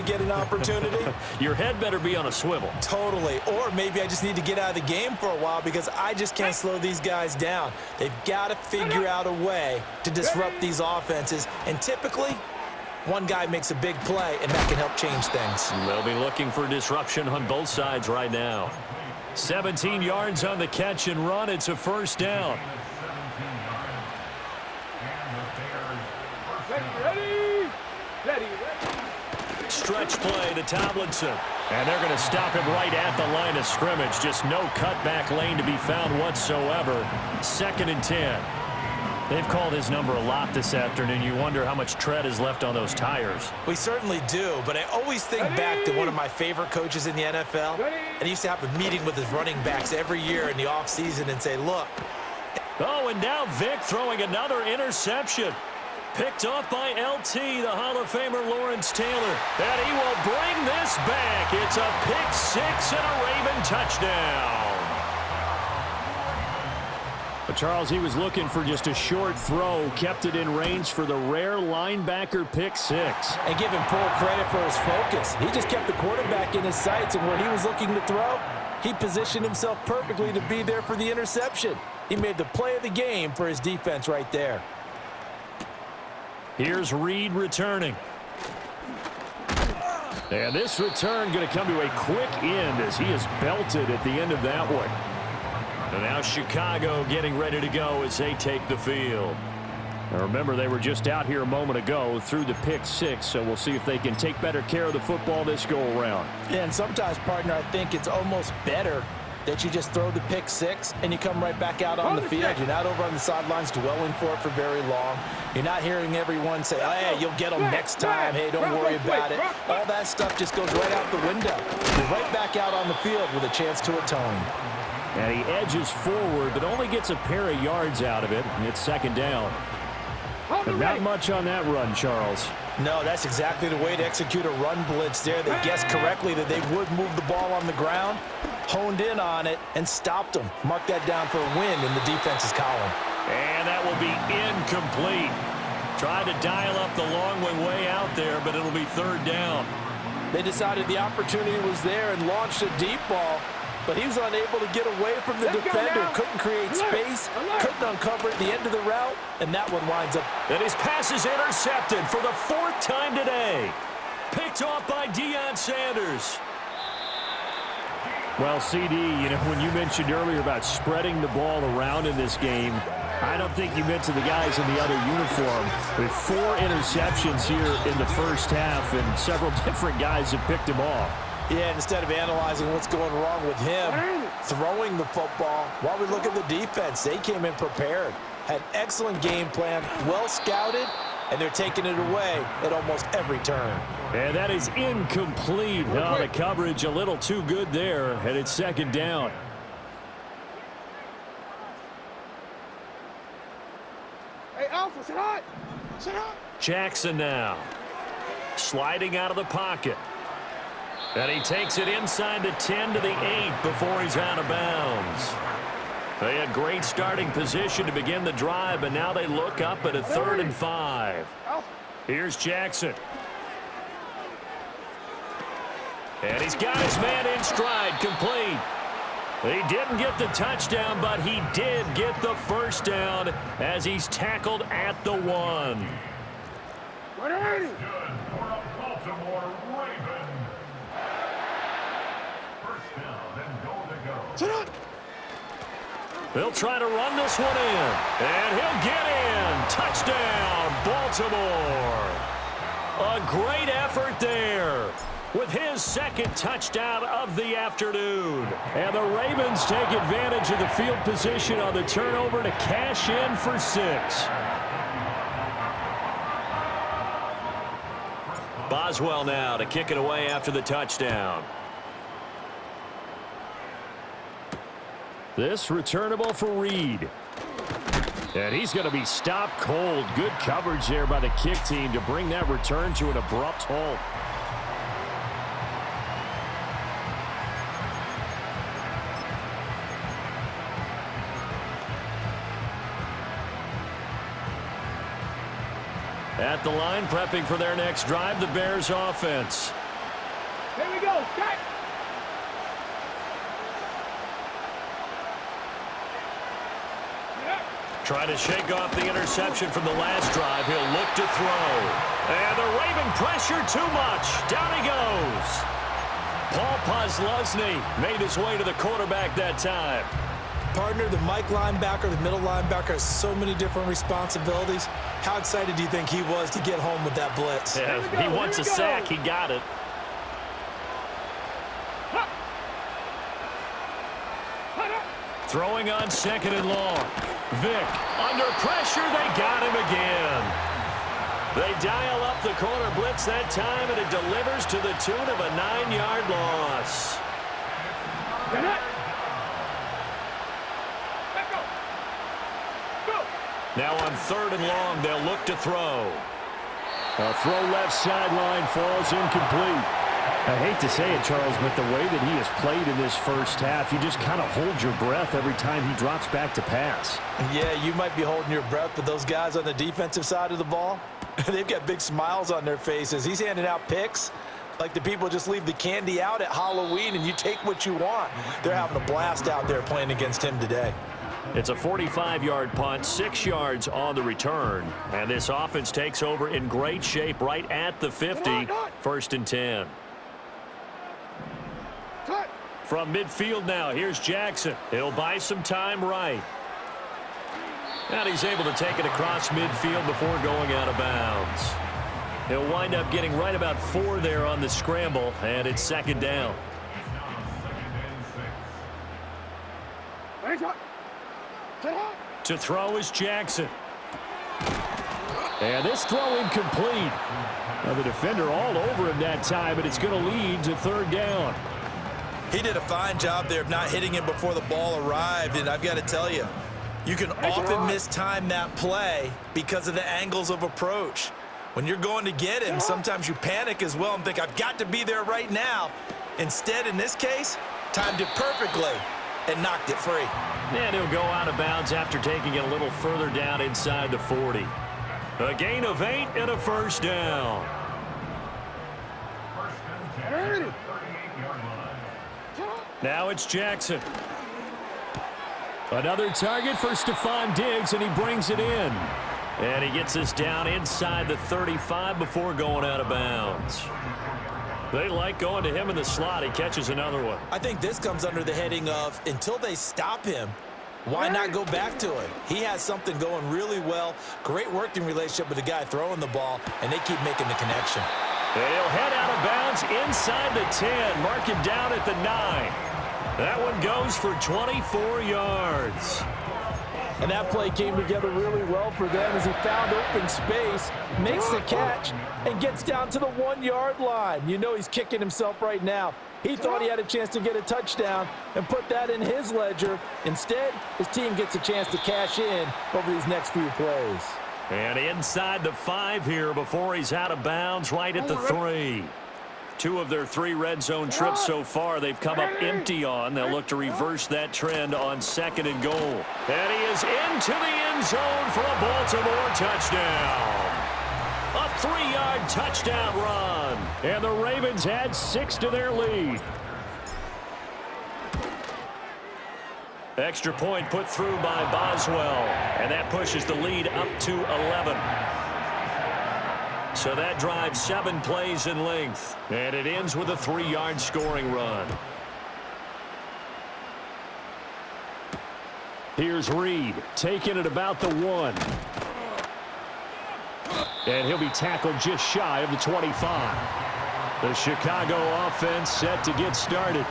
get an opportunity? Your head better be on a swivel. Totally. Or maybe I just need to get out of the game for a while because I just can't slow these guys down. They've got to figure out a way to disrupt these offenses. And typically, one guy makes a big play, and that can help change things. They'll be looking for disruption on both sides right now. 17 yards on the catch and run. It's a first down. Ready. Stretch play to Tomlinson. And they're going to stop him right at the line of scrimmage. Just no cutback lane to be found whatsoever. 2nd and 10. They've called his number a lot this afternoon. You wonder how much tread is left on those tires. We certainly do, but I always think back to one of my favorite coaches in the NFL. And he used to have a meeting with his running backs every year in the offseason and say, look. Oh, and now Vick throwing another interception. Picked off by LT, the Hall of Famer Lawrence Taylor. And he will bring this back. It's a pick 6 and a Raven touchdown. But Charles, he was looking for just a short throw, kept it in range for the rare linebacker pick 6. And give him full credit for his focus. He just kept the quarterback in his sights, and where he was looking to throw, he positioned himself perfectly to be there for the interception. He made the play of the game for his defense right there. Here's Reed returning. And this return going to come to a quick end as he is belted at the end of that one. And now Chicago getting ready to go as they take the field. Now remember, they were just out here a moment ago through the pick 6, so we'll see if they can take better care of the football this go-around. Yeah, and sometimes, partner, I think it's almost better that you just throw the pick 6 and you come right back out on the field. You're not over on the sidelines dwelling for it for very long. You're not hearing everyone say, oh, hey, you'll get them next time. Hey, don't worry about it. All that stuff just goes right out the window. You're right back out on the field with a chance to atone. And he edges forward, but only gets a pair of yards out of it. And it's 2nd down. But not much on that run, Charles. No, that's exactly the way to execute a run blitz there. They guessed correctly that they would move the ball on the ground, honed in on it, and stopped them. Mark that down for a win in the defense's column. And that will be incomplete. Tried to dial up the long one way out there, but it'll be 3rd down. They decided the opportunity was there and launched a deep ball, but he was unable to get away from the defender. Couldn't create space, couldn't uncover at the end of the route, and that one winds up. And his pass is intercepted for the 4th time today. Picked off by Deion Sanders. Well, CD, you know, when you mentioned earlier about spreading the ball around in this game, I don't think you meant to the guys in the other uniform. With 4 interceptions here in the first half, and several different guys have picked him off. Yeah, instead of analyzing what's going wrong with him, throwing the football, while we look at the defense, they came in prepared. Had an excellent game plan, well scouted, and they're taking it away at almost every turn. And that is incomplete. Oh, the coverage a little too good there, and it's 2nd down. Hey, Alpha, sit hot. Sit hot. Jackson now. Sliding out of the pocket. And he takes it inside the 10 to the 8 before he's out of bounds. They had great starting position to begin the drive, but now they look up at a 3rd and 5. Here's Jackson. And he's got his man in stride, complete. He didn't get the touchdown, but he did get the first down as he's tackled at the 1. They'll try to run this one in, and he'll get in. Touchdown, Baltimore. A great effort there with his 2nd touchdown of the afternoon. And the Ravens take advantage of the field position on the turnover to cash in for 6. Boswell now to kick it away after the touchdown. This returnable for Reed. And he's going to be stopped cold. Good coverage there by the kick team to bring that return to an abrupt halt. At the line, prepping for their next drive, the Bears offense. Here we go. Start. Trying to shake off the interception from the last drive. He'll look to throw. And the Raven pressure too much. Down he goes. Paul Posluszny made his way to the quarterback that time. Partner, the Mike linebacker, the middle linebacker has so many different responsibilities. How excited do you think he was to get home with that blitz? Yeah, he wants a sack. He got it. Throwing on 2nd and long. Vick under pressure. They got him again. They dial up the corner blitz that time, and it delivers to the tune of a 9-yard loss. Now on 3rd and long, they'll look to throw. A throw left sideline falls incomplete. I hate to say it, Charles, but the way that he has played in this first half, you just kind of hold your breath every time he drops back to pass. Yeah, you might be holding your breath, but those guys on the defensive side of the ball, they've got big smiles on their faces. He's handing out picks like the people just leave the candy out at Halloween and you take what you want. They're having a blast out there playing against him today. It's a 45-yard punt, 6 yards on the return. And this offense takes over in great shape right at the 50, 1st and 10. From midfield now, here's Jackson. He'll buy some time right. And he's able to take it across midfield before going out of bounds. He'll wind up getting right about 4 there on the scramble, and it's 2nd down. To throw is Jackson. And this throw incomplete. Now the defender all over him that time, but it's going to lead to 3rd down. He did a fine job there of not hitting him before the ball arrived, and I've got to tell you, you can often mistime that play because of the angles of approach. When you're going to get him, sometimes you panic as well and think, I've got to be there right now. Instead, in this case, timed it perfectly and knocked it free. And he'll go out of bounds after taking it a little further down inside the 40. A gain of 8 and a 1st down. Now it's Jackson. Another target for Stephon Diggs, and he brings it in. And he gets this down inside the 35 before going out of bounds. They like going to him in the slot. He catches another one. I think this comes under the heading of, until they stop him, why not go back to it? He has something going really well. Great working relationship with the guy throwing the ball, and they keep making the connection. He'll head out of bounds inside the 10. Mark him down at the 9. That one goes for 24 yards. And that play came together really well for them as he found open space, makes the catch, and gets down to the 1-yard line. You know he's kicking himself right now. He thought he had a chance to get a touchdown and put that in his ledger. Instead, his team gets a chance to cash in over these next few plays. And inside the 5 here before he's out of bounds right at the 3. 2 of their 3 red zone trips so far they've come up empty on. They'll look to reverse that trend on 2nd and goal. And he is into the end zone for a Baltimore touchdown. A 3-yard touchdown run. And the Ravens add 6 to their lead. Extra point put through by Boswell. And that pushes the lead up to 11. So that drives 7 plays in length. And it ends with a 3-yard scoring run. Here's Reed, taking it about the 1. And he'll be tackled just shy of the 25. The Chicago offense set to get started.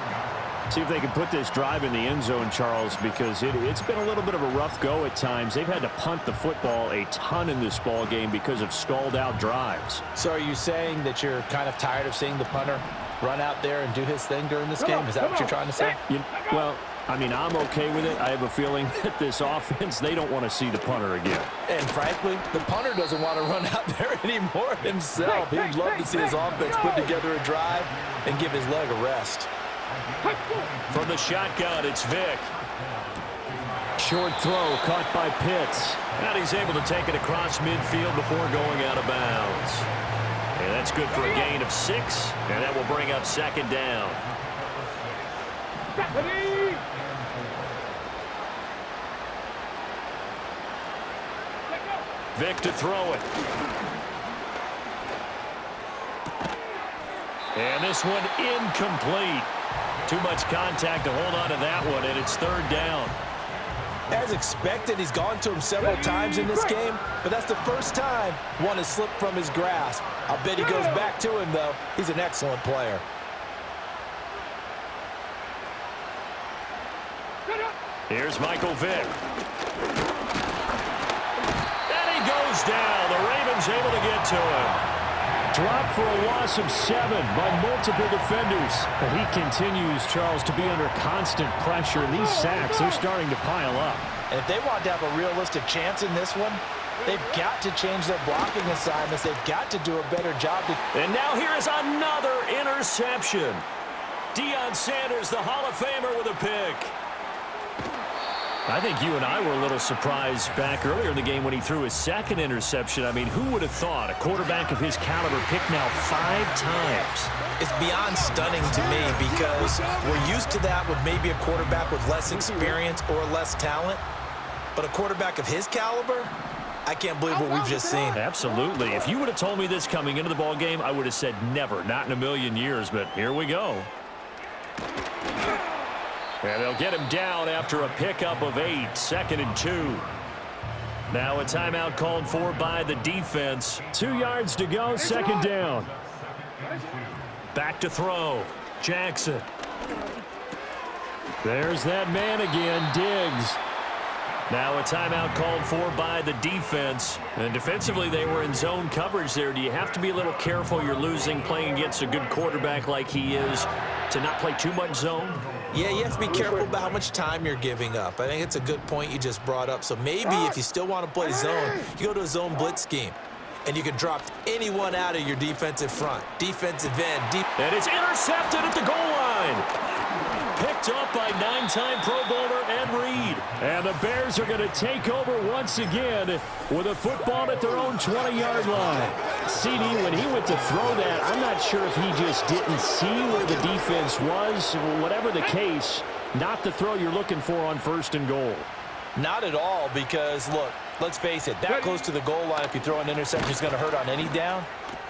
See if they can put this drive in the end zone, Charles, because it's been a little bit of a rough go at times. They've had to punt the football a ton in this ball game because of stalled out drives. So are you saying that you're kind of tired of seeing the punter run out there and do his thing during this game? Is that what you're trying to say? Well, I mean, I'm okay with it. I have a feeling that this offense, they don't want to see the punter again. And frankly, the punter doesn't want to run out there anymore himself. He'd love to see his offense put together a drive and give his leg a rest. From the shotgun, it's Vick. Short throw caught by Pitts. And he's able to take it across midfield before going out of bounds. And That's good for a gain of 6, and that will bring up 2nd down. Vick to throw it. And this one incomplete. Too much contact to hold on to that one, and it's 3rd down. As expected, he's gone to him several times in this game, but that's the first time one has slipped from his grasp. I'll bet he goes back to him, though. He's an excellent player. Here's Michael Vick. And he goes down. The Ravens able to get to him. Dropped for a loss of 7 by multiple defenders. But he continues, Charles, to be under constant pressure. And these sacks, they're starting to pile up. And if they want to have a realistic chance in this one, they've got to change their blocking assignments. They've got to do a better job. And now here is another interception. Deion Sanders, the Hall of Famer, with a pick. I think you and I were a little surprised back earlier in the game when he threw his 2nd interception. I mean, who would have thought a quarterback of his caliber picked now 5 times? It's beyond stunning to me because we're used to that with maybe a quarterback with less experience or less talent. But a quarterback of his caliber, I can't believe what we've just seen. Absolutely. If you would have told me this coming into the ball game, I would have said never, not in a million years. But here we go. And they'll get him down after a pickup of 8, 2nd and 2. Now a timeout called for by the defense. 2 yards to go, 2nd down. Back to throw. Jackson. There's that man again, Diggs. Now a timeout called for by the defense. And defensively, they were in zone coverage there. Do you have to be a little careful? You're losing playing against a good quarterback like he is to not play too much zone? Yeah, you have to be careful about how much time you're giving up. I think it's a good point you just brought up. So maybe if you still want to play zone, you go to a zone blitz scheme. And you can drop anyone out of your defensive front. Defensive end. And it's intercepted at the goal line. Picked up by 9-time Pro Bowler Ed Reed. And the Bears are going to take over once again with a football at their own 20-yard line. CD, when he went to throw that, I'm not sure if he just didn't see where the defense was. Whatever the case, not the throw you're looking for on 1st and goal. Not at all, because, look, let's face it, that close to the goal line, if you throw an interception, is going to hurt on any down.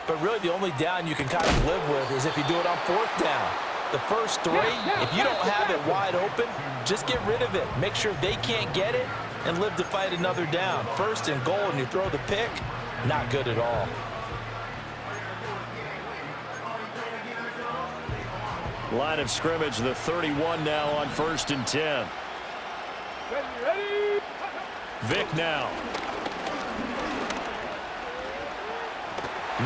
But really, the only down you can kind of live with is if you do it on 4th down. The first 3, if you don't have it wide open, just get rid of it. Make sure they can't get it and live to fight another down. 1st and goal, and you throw the pick, not good at all. Line of scrimmage, the 31 now on 1st and 10. Vick now.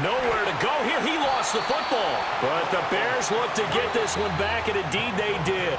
Nowhere to go here. He lost the football. But the Bears look to get this one back, and indeed they did.